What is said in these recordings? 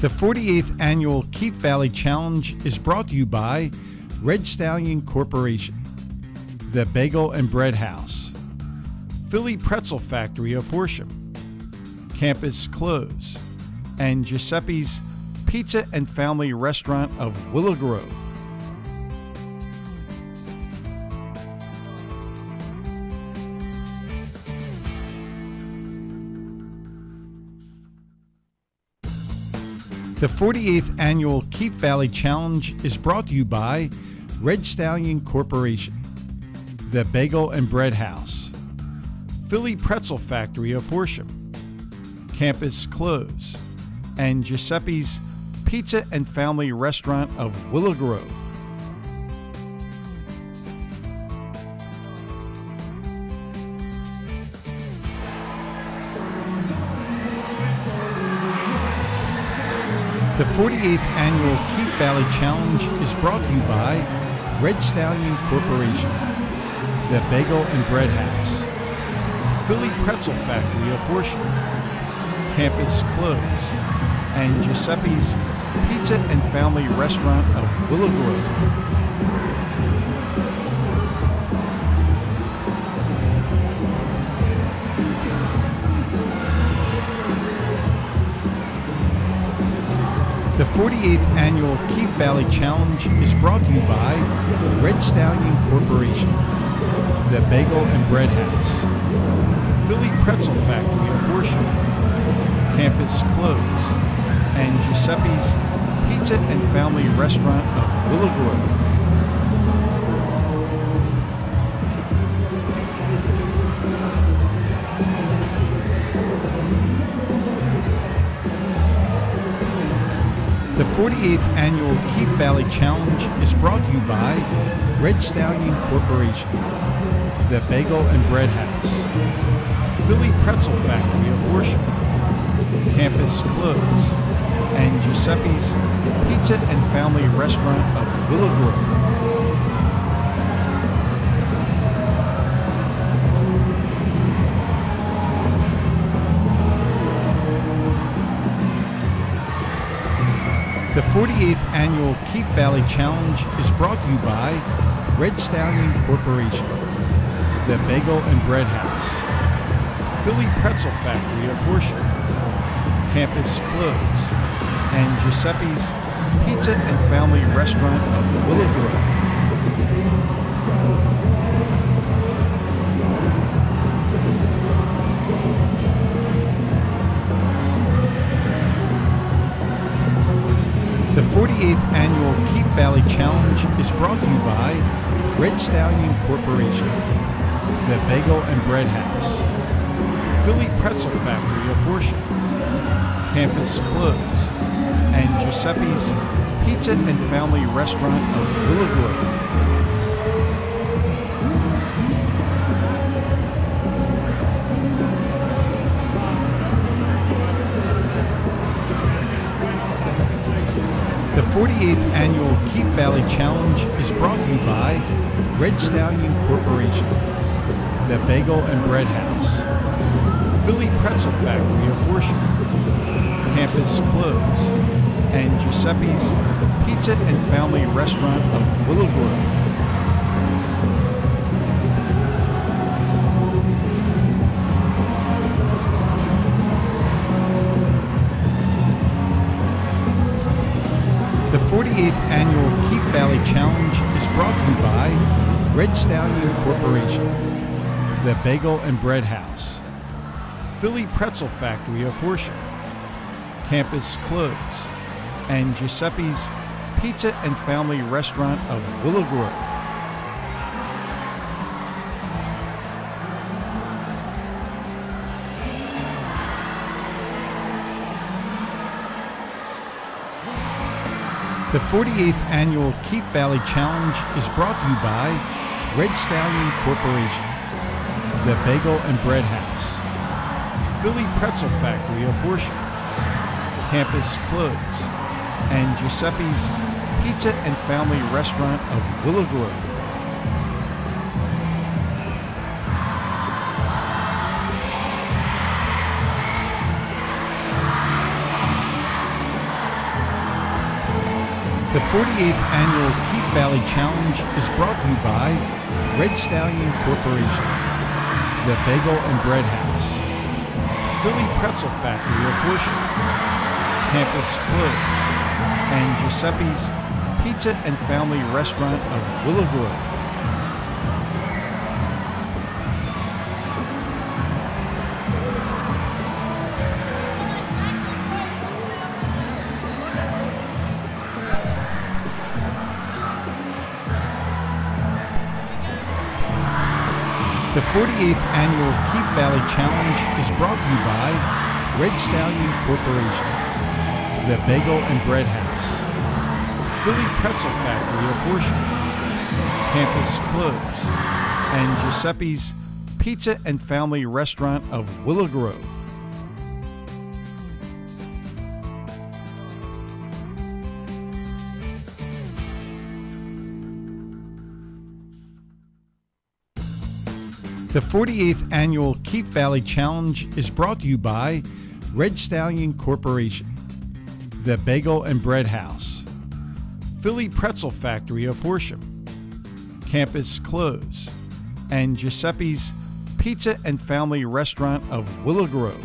The 48th Annual Keith Valley Challenge is brought to you by Red Stallion Corporation, The Bagel and Bread House, Philly Pretzel Factory of Horsham, Campus Clothes, and Giuseppe's Pizza and Family Restaurant of Willow Grove. The 48th Annual Keith Valley Challenge is brought to you by Red Stallion Corporation, The Bagel and Bread House, Philly Pretzel Factory of Horsham, Campus Clothes, and Giuseppe's Pizza and Family Restaurant of Willow Grove. The 48th Annual Keith Valley Challenge is brought to you by Red Stallion Corporation, The Bagel and Bread House, Philly Pretzel Factory of Horsham, Campus Clothes, and Giuseppe's Pizza and Family Restaurant of Willow Grove. The 48th Annual Keith Valley Challenge is brought to you by Red Stallion Corporation, The Bagel and Bread House, Philly Pretzel Factory of Horsham, Campus Clothes, and Giuseppe's Pizza and Family Restaurant of Willow Grove. The 48th Annual Keith Valley Challenge is brought to you by Red Stallion Corporation, The Bagel and Bread House, Philly Pretzel Factory of Horsham, Campus Clothes, and Giuseppe's Pizza and Family Restaurant of Willow Grove. The 48th Annual Keith Valley Challenge is brought to you by Red Stallion Corporation, The Bagel and Bread House, Philly Pretzel Factory of Horsham, Campus Clothes, and Giuseppe's Pizza and Family Restaurant of Willow Grove. The 48th Annual Keith Valley Challenge is brought to you by Red Stallion Corporation, The Bagel and Bread House, Philly Pretzel Factory of Horsham, Campus Clothes, and Giuseppe's Pizza and Family Restaurant of Willow Grove. The 48th Annual Keith Valley Challenge is brought to you by Red Stallion Corporation, The Bagel and Bread House, Philly Pretzel Factory of Horsham, Campus Clothes, and Giuseppe's Pizza and Family Restaurant of Willow Grove. The 48th Annual Keith Valley Challenge is brought to you by Red Stallion Corporation, The Bagel and Bread House, Philly Pretzel Factory of Horsham, Campus Clothes, and Giuseppe's Pizza and Family Restaurant of Willow Grove. The 48th Annual Keith Valley Challenge is brought to you by Red Stallion Corporation, The Bagel and Bread House, Philly Pretzel Factory of Horsham, Campus Clothes, and Giuseppe's Pizza and Family Restaurant of Willow Grove. 48th Annual Keith Valley Challenge is brought to you by Red Stallion Corporation, the Bagel and Bread House, Philly Pretzel Factory of Horsham, Campus Clothes, and Giuseppe's Pizza and Family Restaurant of Willow Grove. The 48th Annual Keith Valley Challenge is brought to you by Red Stallion Corporation, the Bagel and Bread House, Philly Pretzel Factory of Horsham, Campus Clothes, and Giuseppe's Pizza and Family Restaurant of Willow Grove. The 48th Annual Keith Valley Challenge is brought to you by Red Stallion Corporation, the Bagel and Bread House, Philly Pretzel Factory of Horsham, Campus Clothes, and Giuseppe's Pizza and Family Restaurant of Willow Grove.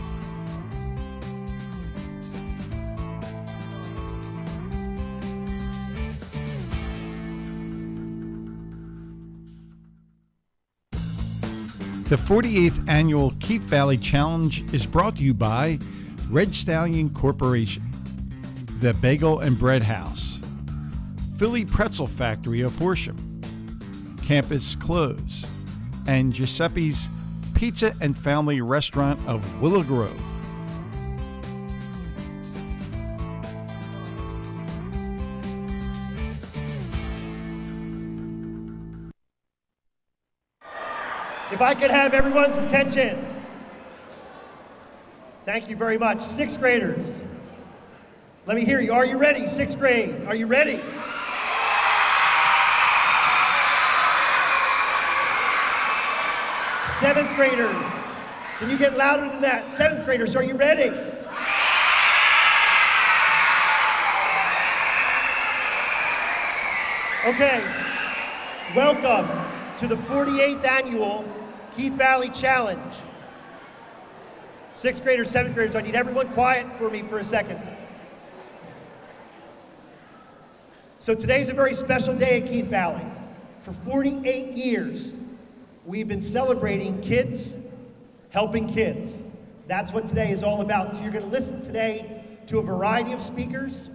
The 48th Annual Keith Valley Challenge is brought to you by Red Stallion Corporation, the Bagel and Bread House, Philly Pretzel Factory of Horsham, Campus Clothes, and Giuseppe's Pizza and Family Restaurant of Willow Grove. If I could have everyone's attention. Thank you very much. Sixth graders, let me hear you. Are you ready? Sixth grade, are you ready? Seventh graders, can you get louder than that? Seventh graders, are you ready? Okay, welcome to the 48th Annual Keith Valley Challenge. Sixth graders, seventh graders, I need everyone quiet for me for a second. So today's a very special day at Keith Valley. For 48 years, we've been celebrating kids, helping kids. That's what today is all about. So you're gonna listen today to a variety of speakers,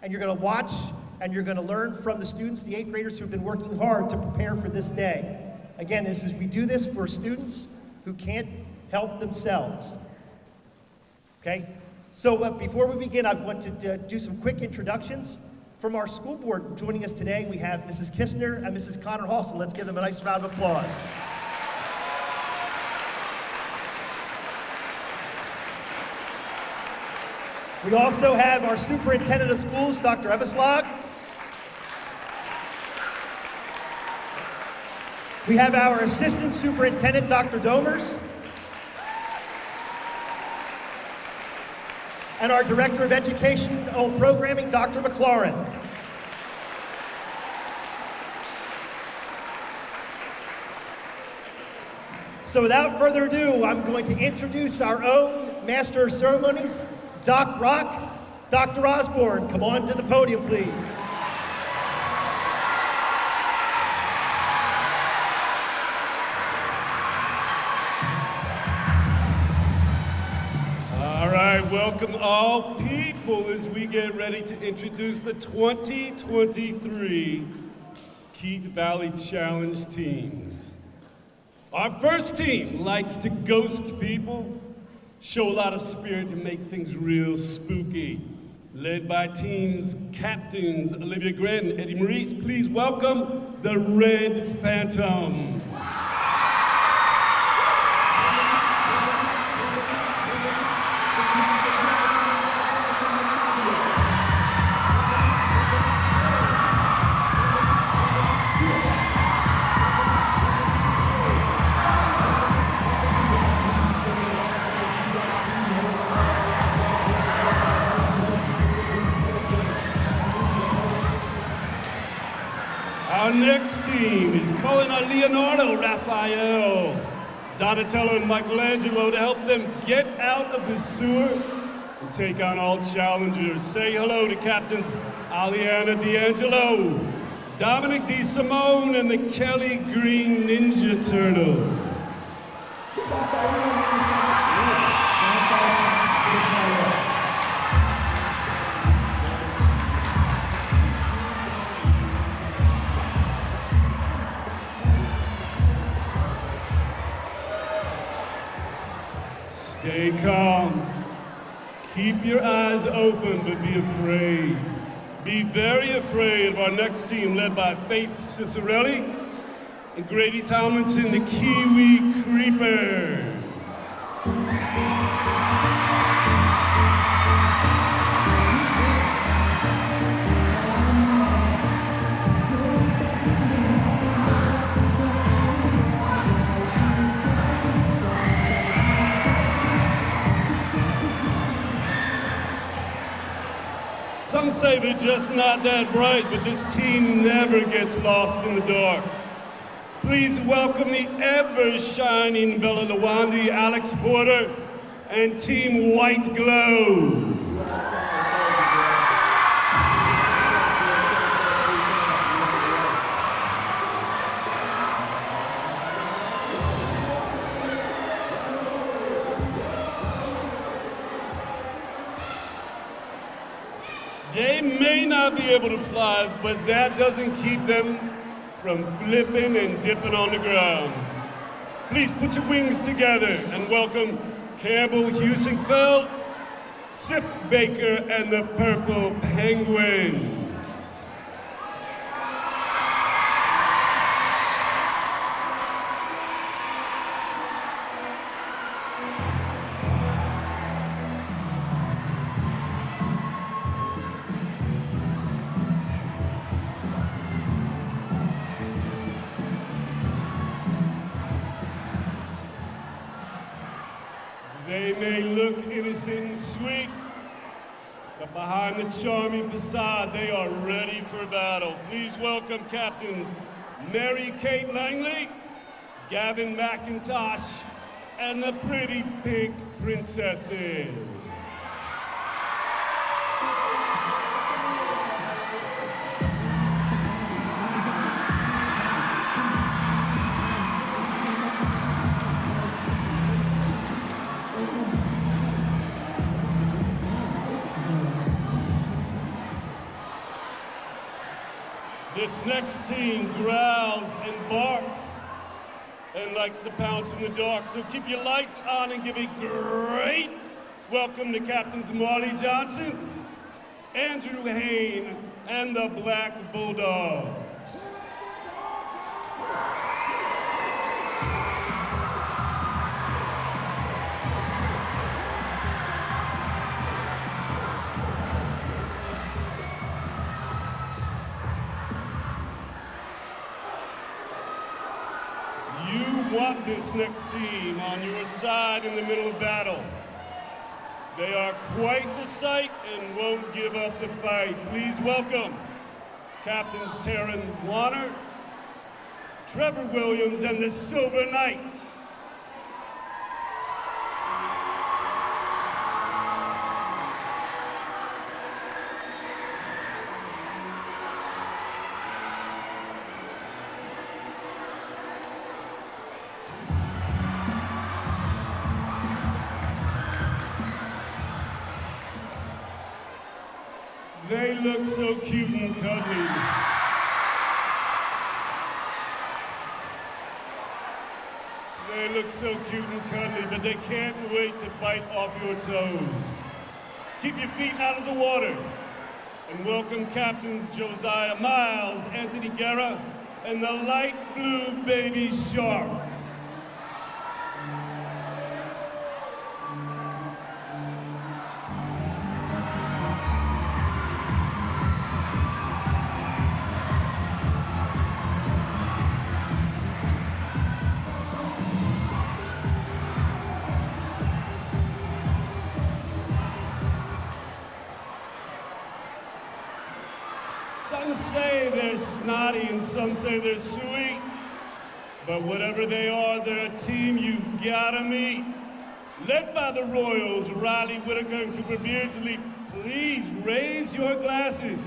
and you're gonna watch and you're gonna learn from the students, the eighth graders who've been working hard to prepare for this day. Again, we do this for students who can't help themselves. Okay? So before we begin, I want to do some quick introductions. From our school board joining us today, we have Mrs. Kistner and Mrs. Connor Halston. Let's give them a nice round of applause. We also have our Superintendent of Schools, Dr. Eveslag. We have our Assistant Superintendent, Dr. Domers. And our Director of Educational Programming, Dr. McLaurin. So without further ado, I'm going to introduce our own Master of Ceremonies, Doc Rock. Dr. Osborne, come on to the podium, please. Welcome all people as we get ready to introduce the 2023 Keith Valley Challenge teams. Our first team likes to ghost people, show a lot of spirit and make things real spooky. Led by teams captains Olivia Gren and Eddie Maurice, please welcome the Red Phantom. Our next team is calling on Leonardo, Raphael, Donatello, and Michelangelo to help them get out of the sewer and take on all challengers. Say hello to Captains Aliana D'Angelo, Dominic D. Simone, and the Kelly Green Ninja Turtles. Stay calm. Keep your eyes open, but be afraid. Be very afraid of our next team, led by Faith Cicerelli and Grady Tomlinson, the Kiwi Creepers. Some say they're just not that bright, but this team never gets lost in the dark. Please welcome the ever-shining Bella Lawandi, Alex Porter, and Team White Glow. They may not be able to fly, but that doesn't keep them from flipping and dipping on the ground. Please put your wings together and welcome Campbell Husingfeld, Sif Baker, and the Purple Penguins. They may look innocent and sweet, but behind the charming facade, they are ready for battle. Please welcome Captains Mary Kate Langley, Gavin McIntosh, and the Pretty Pink Princesses. This next team growls and barks and likes to pounce in the dark, so keep your lights on and give a great welcome to Captains Marley Johnson, Andrew Hain, and the Black Bulldogs. You want this next team on your side in the middle of battle. They are quite the sight and won't give up the fight. Please welcome Captains Taryn Warner, Trevor Williams, and the Silver Knights. They look so cute and cuddly. They look so cute and cuddly, but they can't wait to bite off your toes. Keep your feet out of the water. And welcome Captains Josiah Miles, Anthony Guerra, and the light blue baby sharks. Some say they're snotty and some say they're sweet. But whatever they are, they're a team you gotta meet. Led by the Royals, Riley, Whitaker, and Cooper Beardsley, please raise your glasses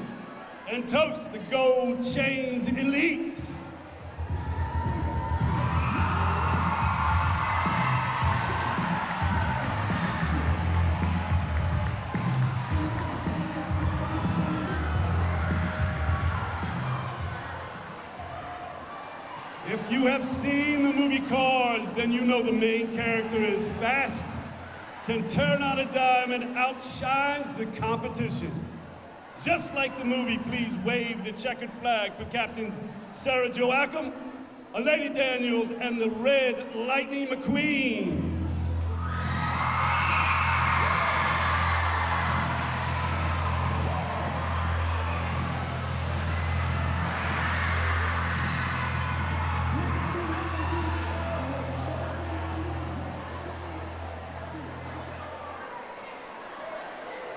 and toast the Gold Chains Elite. If you have seen the movie Cars, then you know the main character is fast, can turn on a dime, and outshines the competition. Just like the movie, please wave the checkered flag for Captains Sarah Joachim, Lady Daniels, and the Red Lightning McQueens.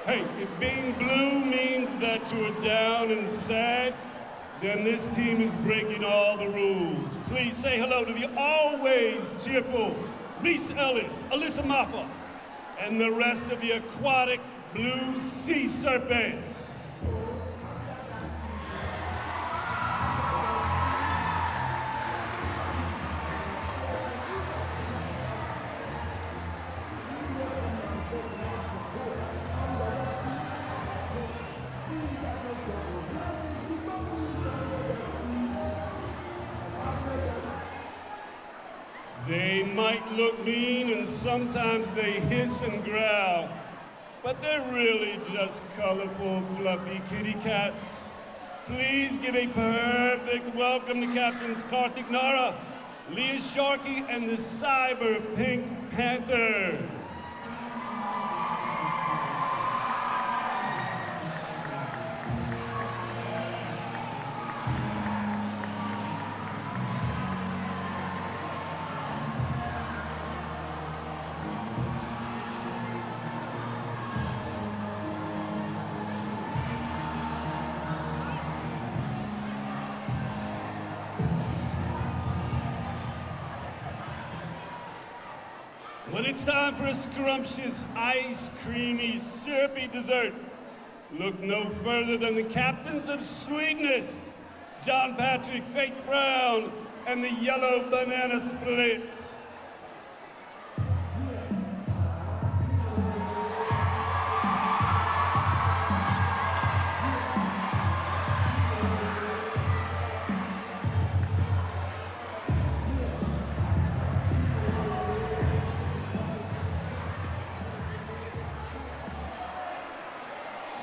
Hey, if being blue means that you're down and sad, then this team is breaking all the rules. Please say hello to the always cheerful Reese Ellis, Alyssa Maffa, and the rest of the aquatic blue sea serpents. They might look mean and sometimes they hiss and growl, but they're really just colorful, fluffy kitty cats. Please give a perfect welcome to Captains Karthik Nara, Leah Sharkey, and the Cyber Pink Panthers. When it's time for a scrumptious, ice creamy, syrupy dessert, look no further than the Captains of Sweetness, John Patrick, Faith Brown, and the Yellow Banana Splits.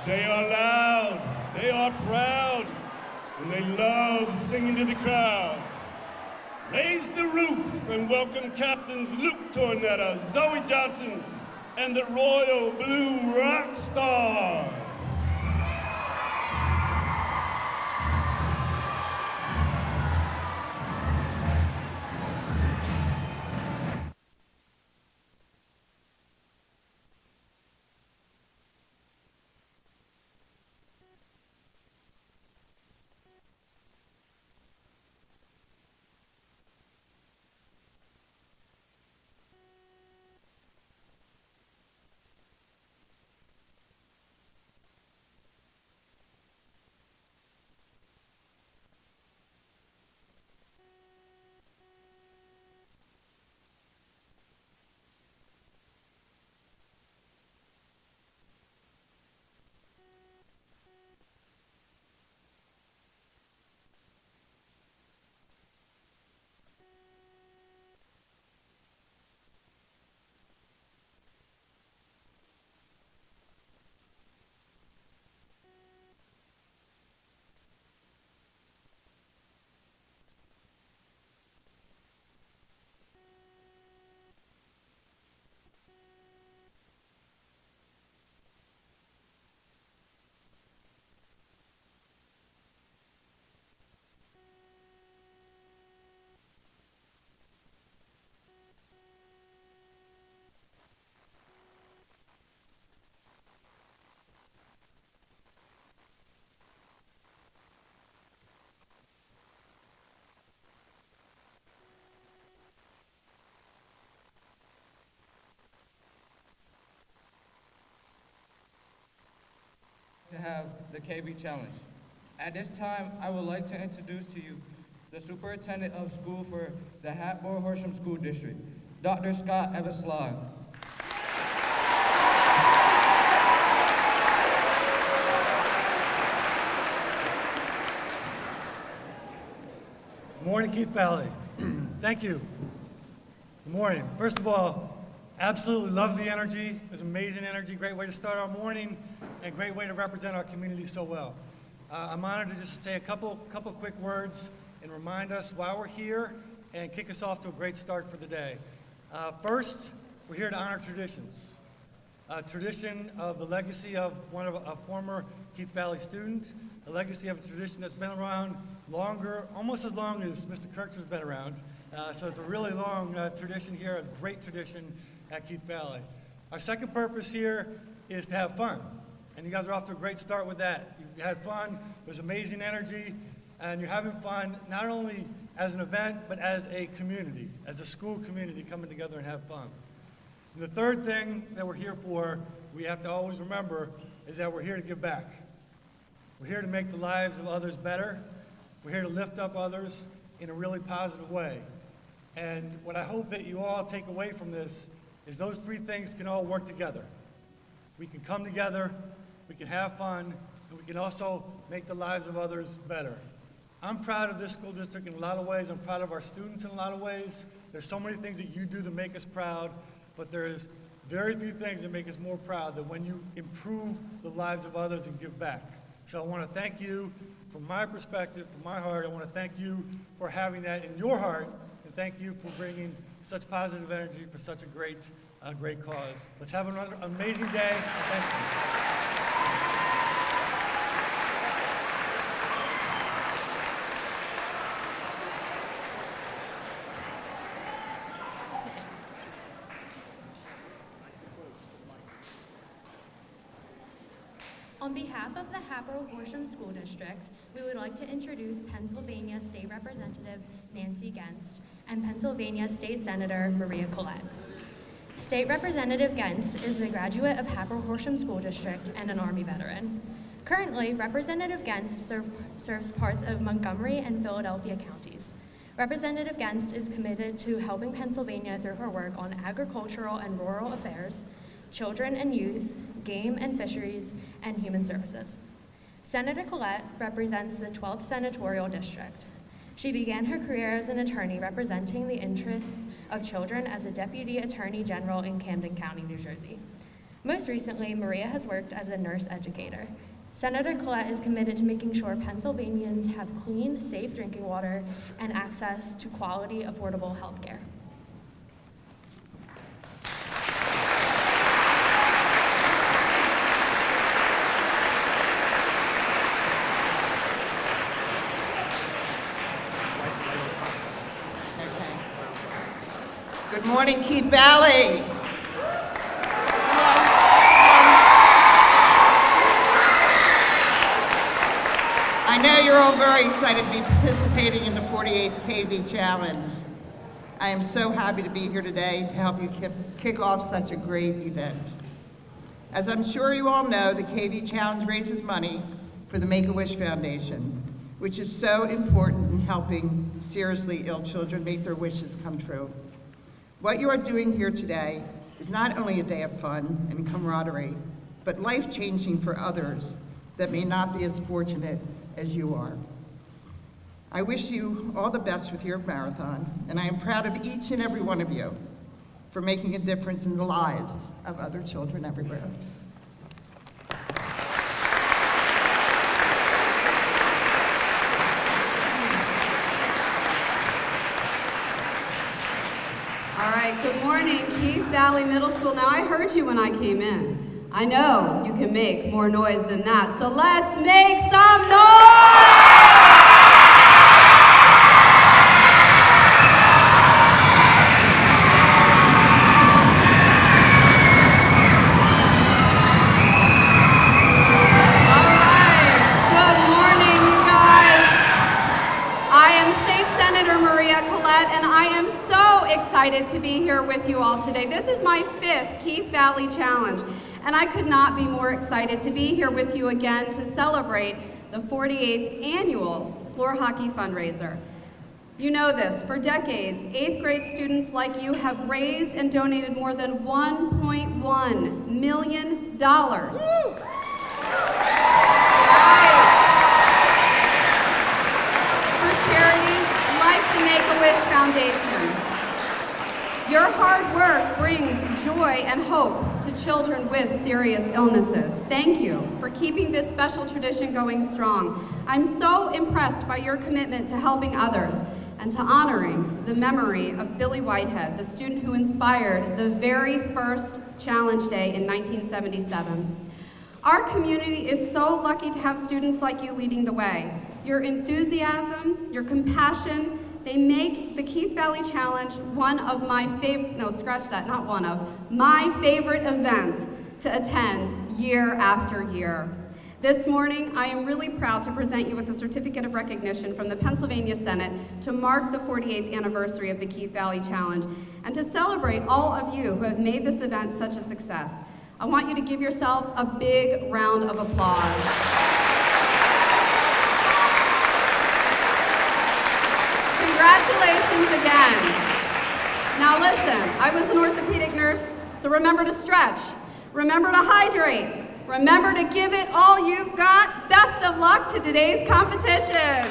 They are loud, they are proud, and they love singing to the crowds. Raise the roof and welcome Captains Luke Tornetta, Zoe Johnson, and the Royal Blue Rock Stars. the KB Challenge. At this time, I would like to introduce to you the Superintendent of School for the Hatboro-Horsham School District, Dr. Scott Everslog. Good morning, Keith Valley. Thank you. Good morning. First of all, absolutely love the energy. It was amazing energy, great way to start our morning, and great way to represent our community so well. I'm honored to just say a couple quick words and remind us why we're here and kick us off to a great start for the day. First, we're here to honor traditions. A tradition of the legacy of a former Keith Valley student, a legacy of a tradition that's been around longer, almost as long as Mr. Kirks's been around. So it's a really long tradition here, a great tradition at Keith Valley. Our second purpose here is to have fun. And you guys are off to a great start with that. You had fun, there's amazing energy, and you're having fun not only as an event, but as a community, as a school community coming together and have fun. And the third thing that we're here for, we have to always remember, is that we're here to give back. We're here to make the lives of others better. We're here to lift up others in a really positive way. And what I hope that you all take away from this is those three things can all work together. We can come together, we can have fun, and we can also make the lives of others better. I'm proud of this school district in a lot of ways. I'm proud of our students in a lot of ways. There's so many things that you do to make us proud, but there's very few things that make us more proud than when you improve the lives of others and give back. So I want to thank you from my perspective, from my heart. I want to thank you for having that in your heart, and thank you for bringing such positive energy for such a great cause. Let's have another amazing day. Thank you. On behalf of the Hatboro-Horsham School District, we would like to introduce Pennsylvania State Representative Nancy Genst and Pennsylvania State Senator Maria Collette. State Representative Genst is a graduate of Hatboro-Horsham School District and an Army veteran. Currently, Representative Genst serves parts of Montgomery and Philadelphia counties. Representative Genst is committed to helping Pennsylvania through her work on agricultural and rural affairs, children and youth, game and fisheries, and human services. Senator Collette represents the 12th Senatorial District. She began her career as an attorney representing the interests of children as a Deputy Attorney General in Camden County, New Jersey. Most recently, Maria has worked as a nurse educator. Senator Collette is committed to making sure Pennsylvanians have clean, safe drinking water and access to quality, affordable health care. Good morning, Keith Valley. I know you're all very excited to be participating in the 48th KV Challenge. I am so happy to be here today to help you kick off such a great event. As I'm sure you all know, the KV Challenge raises money for the Make-A-Wish Foundation, which is so important in helping seriously ill children make their wishes come true. What you are doing here today is not only a day of fun and camaraderie, but life-changing for others that may not be as fortunate as you are. I wish you all the best with your marathon, and I am proud of each and every one of you for making a difference in the lives of other children everywhere. All right, good morning, Keith Valley Middle School. Now, I heard you when I came in. I know you can make more noise than that, so let's make some noise! All right, good morning, you guys. I am State Senator Maria Collette, and I am so excited to be here with you all today. This is my 5th Keith Valley Challenge, and I could not be more excited to be here with you again to celebrate the 48th annual floor hockey fundraiser. You know this, for decades, 8th grade students like you have raised and donated more than $1.1 million. For charities like the Make-A-Wish Foundation. Your hard work brings joy and hope to children with serious illnesses. Thank you for keeping this special tradition going strong. I'm so impressed by your commitment to helping others and to honoring the memory of Billy Whitehead, the student who inspired the very first Challenge Day in 1977. Our community is so lucky to have students like you leading the way. Your enthusiasm, your compassion, they make the Keith Valley Challenge one of my my favorite events to attend year after year. This morning, I am really proud to present you with a certificate of recognition from the Pennsylvania Senate to mark the 48th anniversary of the Keith Valley Challenge and to celebrate all of you who have made this event such a success. I want you to give yourselves a big round of applause. Congratulations again. Now listen, I was an orthopedic nurse, so remember to stretch, remember to hydrate, remember to give it all you've got. Best of luck to today's competitions.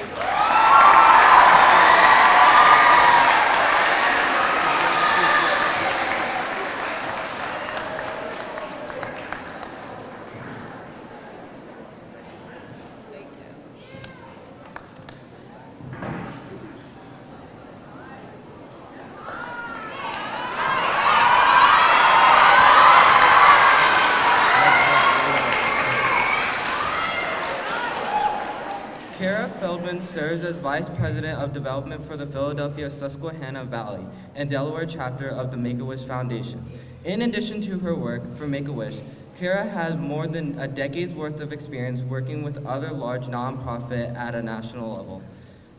Serves as Vice President of Development for the Philadelphia-Susquehanna Valley and Delaware chapter of the Make-A-Wish Foundation. In addition to her work for Make-A-Wish, Kara has more than a decade's worth of experience working with other large nonprofits at a national level.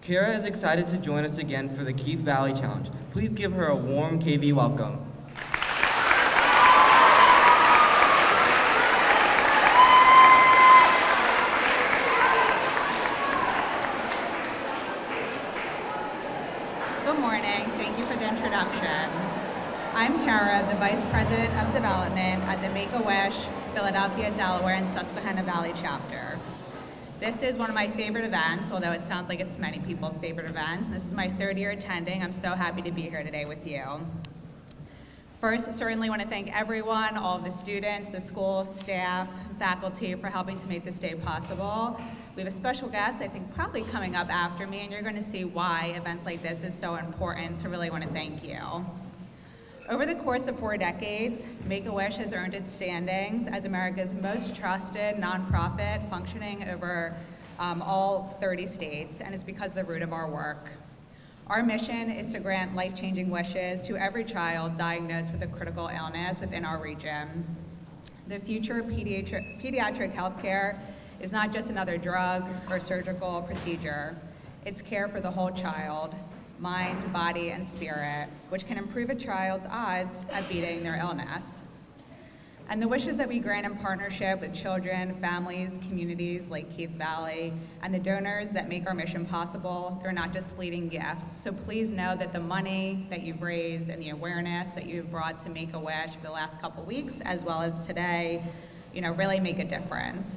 Kara is excited to join us again for the Keith Valley Challenge. Please give her a warm KV welcome. I'm Kara, the Vice President of Development at the Make-A-Wish, Philadelphia, Delaware, and Susquehanna Valley chapter. This is one of my favorite events, although it sounds like it's many people's favorite events. This is my third year attending. I'm so happy to be here today with you. First, certainly want to thank everyone, all of the students, the school, staff, faculty for helping to make this day possible. We have a special guest, I think probably coming up after me, and you're going to see why events like this is so important, so really want to thank you. Over the course of 4 decades, Make-A-Wish has earned its standings as America's most trusted nonprofit functioning over all 30 states, and it's because of the root of our work. Our mission is to grant life-changing wishes to every child diagnosed with a critical illness within our region. The future of pediatric healthcare is not just another drug or surgical procedure. It's care for the whole child, mind, body, and spirit, which can improve a child's odds at beating their illness. And the wishes that we grant in partnership with children, families, communities like Keith Valley, and the donors that make our mission possible, they're not just fleeting gifts. So please know that the money that you've raised and the awareness that you've brought to Make-A-Wish for the last couple weeks, as well as today, really make a difference.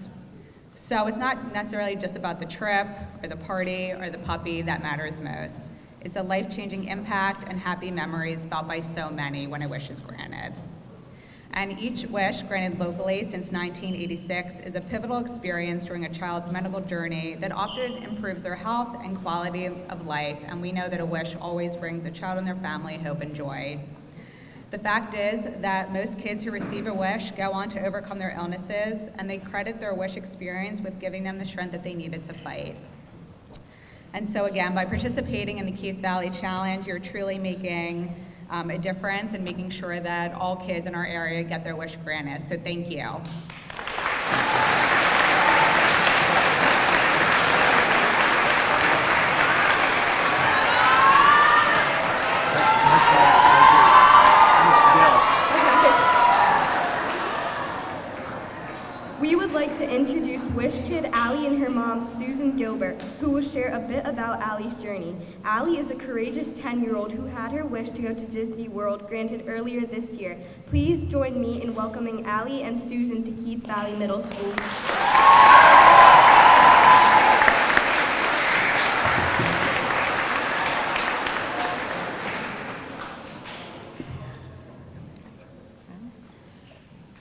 So it's not necessarily just about the trip or the party or the puppy that matters most. It's a life-changing impact and happy memories felt by so many when a wish is granted. And each wish granted locally since 1986 is a pivotal experience during a child's medical journey that often improves their health and quality of life, and we know that a wish always brings a child and their family hope and joy. The fact is that most kids who receive a wish go on to overcome their illnesses, and they credit their wish experience with giving them the strength that they needed to fight. And so again, by participating in the Keith Valley Challenge, you're truly making a difference and making sure that all kids in our area get their wish granted. So thank you. Gilbert, who will share a bit about Allie's journey. Allie is a courageous 10-year-old who had her wish to go to Disney World granted earlier this year. Please join me in welcoming Allie and Susan to Keith Valley Middle School.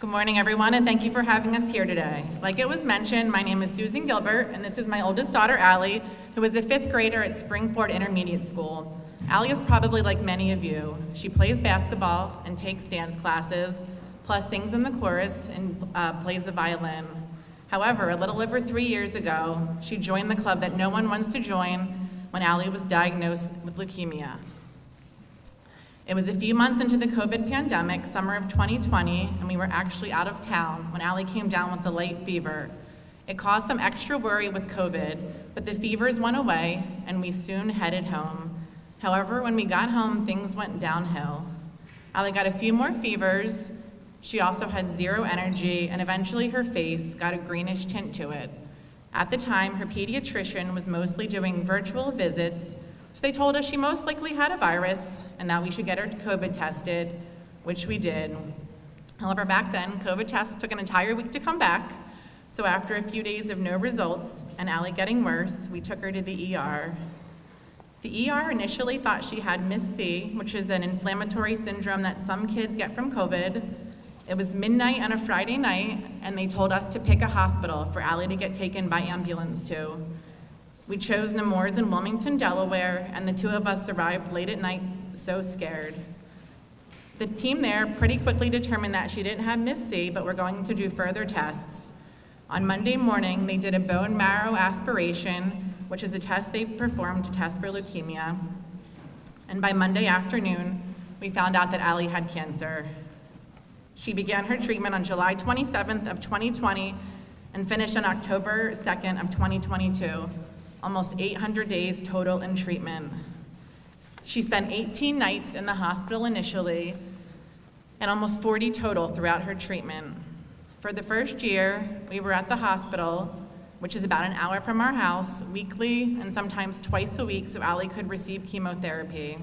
Good morning, everyone, and thank you for having us here today. Like it was mentioned, my name is Susan Gilbert, and this is my oldest daughter, Allie, who is a 5th grader at Springford Intermediate School. Allie is probably like many of you. She plays basketball and takes dance classes, plus sings in the chorus and plays the violin. However, a little over 3 years ago, she joined the club that no one wants to join when Allie was diagnosed with leukemia. It was a few months into the COVID pandemic, summer of 2020, and we were actually out of town when Allie came down with a light fever. It caused some extra worry with COVID, but the fevers went away and we soon headed home. However, when we got home, things went downhill. Allie got a few more fevers. She also had zero energy, and eventually her face got a greenish tint to it. At the time, her pediatrician was mostly doing virtual visits, so they told us she most likely had a virus and that we should get her COVID tested, which we did. However, back then, COVID tests took an entire week to come back, so after a few days of no results and Allie getting worse, we took her to the ER. The ER initially thought she had MIS-C, which is an inflammatory syndrome that some kids get from COVID. It was midnight on a Friday night, and they told us to pick a hospital for Allie to get taken by ambulance to. We chose Nemours in Wilmington, Delaware, and the two of us arrived late at night, so scared. The team there pretty quickly determined that she didn't have MIS-C, but were going to do further tests. On Monday morning, they did a bone marrow aspiration, which is a test they performed to test for leukemia. And by Monday afternoon, we found out that Allie had cancer. She began her treatment on July 27th of 2020 and finished on October 2nd of 2022. Almost 800 days total in treatment. She spent 18 nights in the hospital initially, and almost 40 total throughout her treatment. For the first year, we were at the hospital, which is about an hour from our house, weekly and sometimes twice a week, so Allie could receive chemotherapy.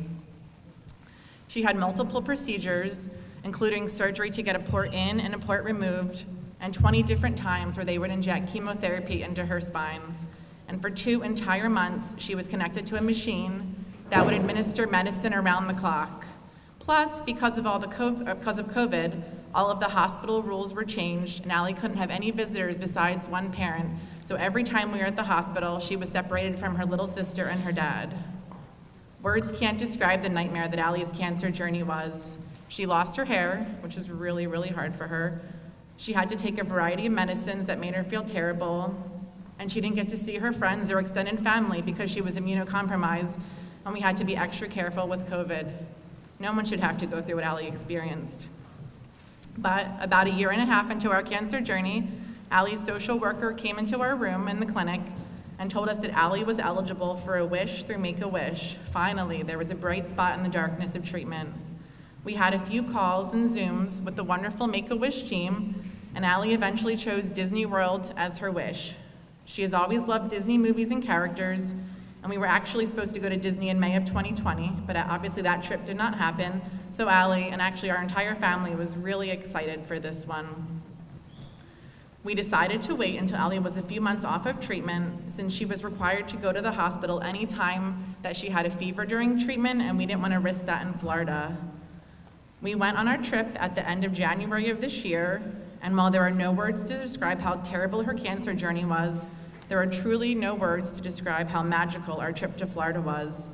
She had multiple procedures, including surgery to get a port in and a port removed, and 20 different times where they would inject chemotherapy into her spine. And for 2 entire months, she was connected to a machine that would administer medicine around the clock. Plus, because of COVID, all of the hospital rules were changed, and Allie couldn't have any visitors besides one parent. So every time we were at the hospital, she was separated from her little sister and her dad. Words can't describe the nightmare that Allie's cancer journey was. She lost her hair, which was really, really hard for her. She had to take a variety of medicines that made her feel terrible. And she didn't get to see her friends or extended family because she was immunocompromised, and we had to be extra careful with COVID. No one should have to go through what Allie experienced. But about 1.5 years into our cancer journey, Allie's social worker came into our room in the clinic and told us that Allie was eligible for a wish through Make-A-Wish. Finally, there was a bright spot in the darkness of treatment. We had a few calls and Zooms with the wonderful Make-A-Wish team, and Allie eventually chose Disney World as her wish. She has always loved Disney movies and characters, and we were actually supposed to go to Disney in May of 2020, but obviously that trip did not happen, so Allie, and actually our entire family, was really excited for this one. We decided to wait until Allie was a few months off of treatment, since she was required to go to the hospital any time that she had a fever during treatment, and we didn't want to risk that in Florida. We went on our trip at the end of January of this year, and while there are no words to describe how terrible her cancer journey was, there are truly no words to describe how magical our trip to Florida was.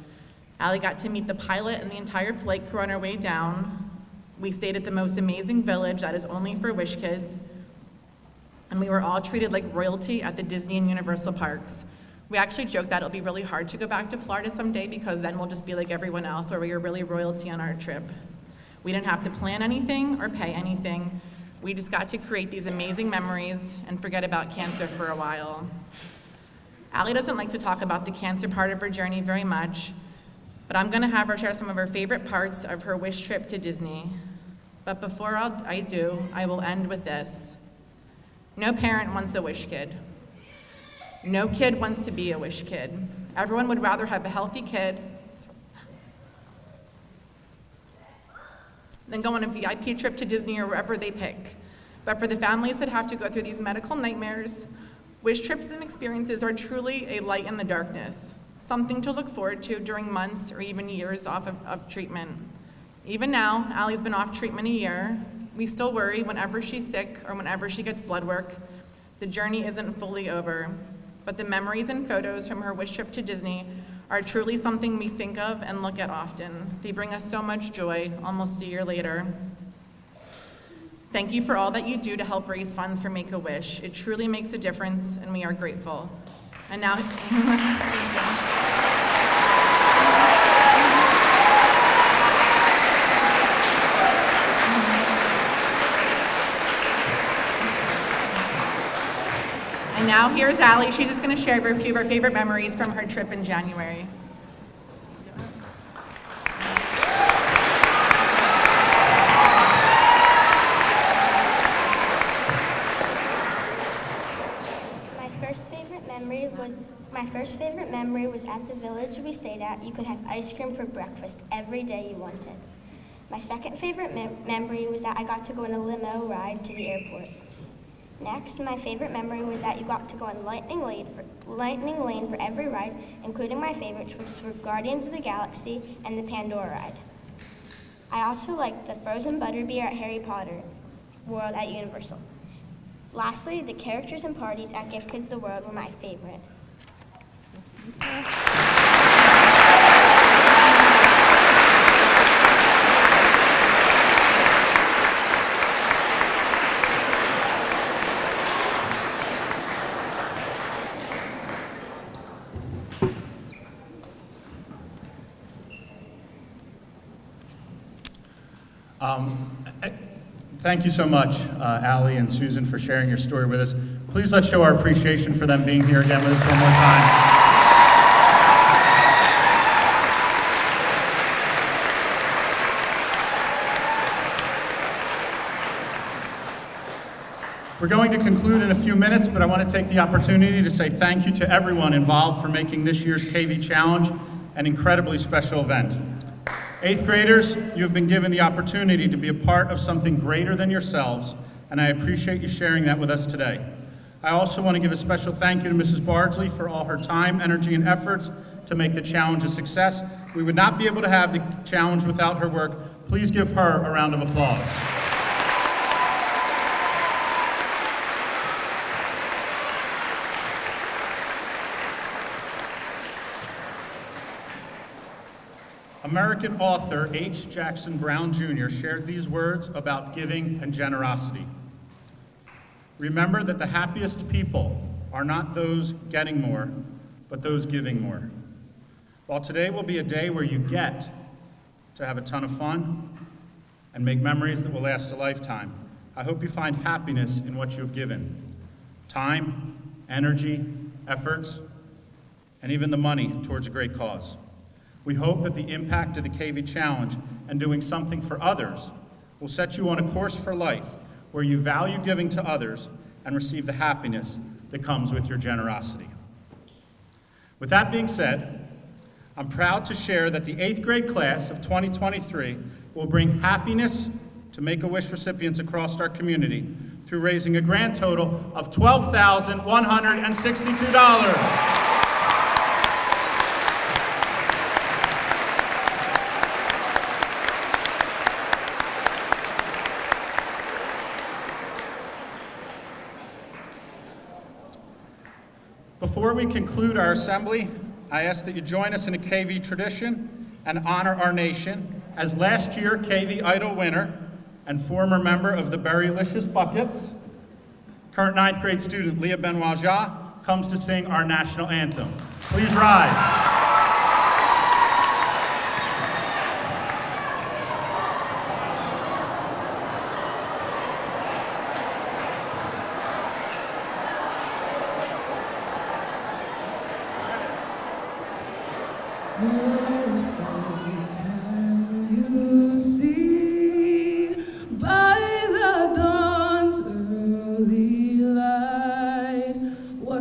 Allie got to meet the pilot and the entire flight crew on our way down. We stayed at the most amazing village that is only for Wish Kids, and we were all treated like royalty at the Disney and Universal parks. We actually joked that it'll be really hard to go back to Florida someday because then we'll just be like everyone else, where we were really royalty on our trip. We didn't have to plan anything or pay anything. We just got to create these amazing memories and forget about cancer for a while. Allie doesn't like to talk about the cancer part of her journey very much, but I'm gonna have her share some of her favorite parts of her wish trip to Disney. But before I do, I will end with this. No parent wants a wish kid. No kid wants to be a wish kid. Everyone would rather have a healthy kid than go on a VIP trip to Disney or wherever they pick. But for the families that have to go through these medical nightmares, wish trips and experiences are truly a light in the darkness, something to look forward to during months or even years off of treatment. Even now, Allie's been off treatment a year. We still worry whenever she's sick or whenever she gets blood work. The journey isn't fully over, but the memories and photos from her wish trip to Disney are truly something we think of and look at often. They bring us so much joy almost a year later. Thank you for all that you do to help raise funds for Make-A-Wish. It truly makes a difference, and we are grateful. And now, And now here's Allie. She's just going to share a few of her favorite memories from her trip in January. My first favorite memory was at the village we stayed at. You could have ice cream for breakfast every day you wanted. My second favorite memory was that I got to go on a limo ride to the airport. Next, my favorite memory was that you got to go on Lightning Lane for every ride, including my favorites, which were Guardians of the Galaxy and the Pandora ride. I also liked the frozen butterbeer at Harry Potter World at Universal. Lastly, the characters and parties at Give Kids the World were my favorite. Thank you so much, Allie and Susan, for sharing your story with us. Please let's show our appreciation for them being here again with us one more time. We're going to conclude in a few minutes, but I want to take the opportunity to say thank you to everyone involved for making this year's KV Challenge an incredibly special event. 8th graders, you have been given the opportunity to be a part of something greater than yourselves, and I appreciate you sharing that with us today. I also want to give a special thank you to Mrs. Bardsley for all her time, energy, and efforts to make the challenge a success. We would not be able to have the challenge without her work. Please give her a round of applause. American author H. Jackson Brown Jr. shared these words about giving and generosity. Remember that the happiest people are not those getting more, but those giving more. While today will be a day where you get to have a ton of fun and make memories that will last a lifetime, I hope you find happiness in what you have given. Time, energy, efforts, and even the money towards a great cause. We hope that the impact of the KV Challenge and doing something for others will set you on a course for life where you value giving to others and receive the happiness that comes with your generosity. With that being said, I'm proud to share that the 8th grade class of 2023 will bring happiness to Make-A-Wish recipients across our community through raising a grand total of $12,162. Before we conclude our assembly, I ask that you join us in a KV tradition and honor our nation as last year KV Idol winner and former member of the Berrylicious Buckets, current 9th grade student Leah Benoit comes to sing our national anthem. Please rise.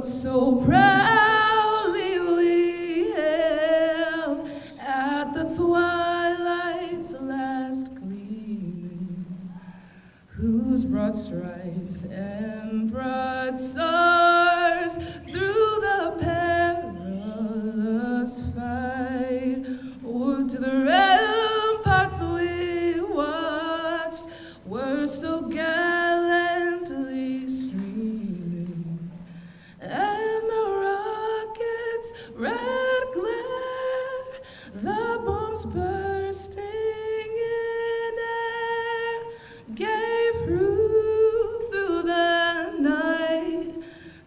So proud. wars brought stripes and brought stars through the perilous fight. Oh, to the ramparts we watched were so gallantly streaming, and the rockets' red glare, the bombs bursting in air, gave proof through the night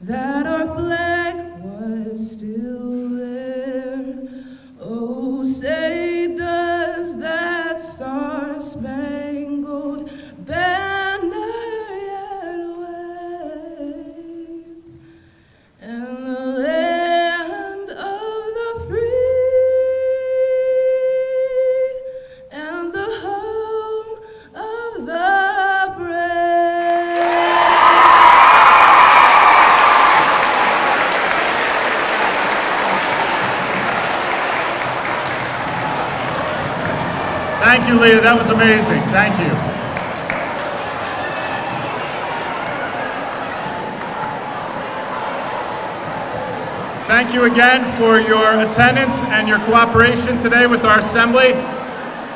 that our flag was still there. Oh, say does that star-spangled banner yet wave, and the land of the free and the home of the brave. Thank you, Leah. That was amazing. Thank you. Thank you again for your attendance and your cooperation today with our assembly.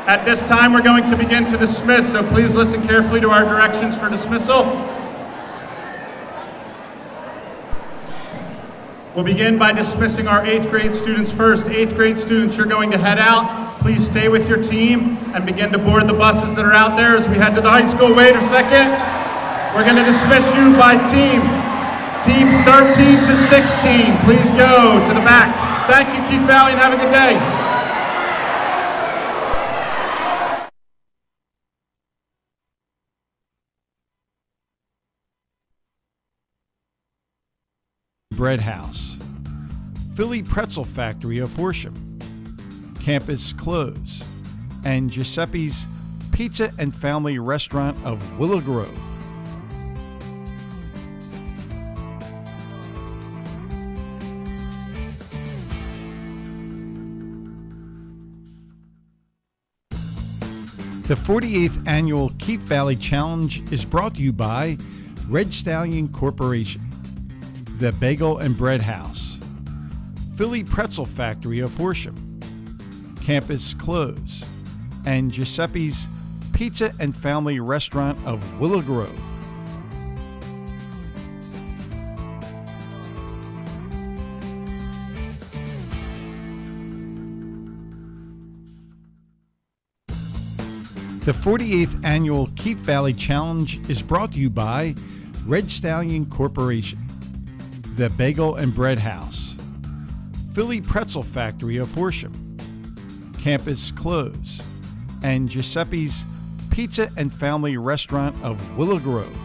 At this time, we're going to begin to dismiss, so please listen carefully to our directions for dismissal. We'll begin by dismissing our 8th grade students first. 8th grade students, you're going to head out. Please stay with your team and begin to board the buses that are out there as we head to the high school. Wait a second. We're going to dismiss you by team. Teams 13 to 16, please go to the back. Thank you, Keith Valley, and have a good day. Bread House, Philly Pretzel Factory of Horsham, Campus Close, and Giuseppe's Pizza and Family Restaurant of Willow Grove. The 48th Annual Keith Valley Challenge is brought to you by Red Stallion Corporation, The Bagel and Bread House, Philly Pretzel Factory of Horsham, Campus Close, and Giuseppe's Pizza and Family Restaurant of Willow Grove. The 48th Annual Keith Valley Challenge is brought to you by Red Stallion Corporation, The Bagel and Bread House, Philly Pretzel Factory of Horsham, Campus Close, and Giuseppe's Pizza and Family Restaurant of Willow Grove.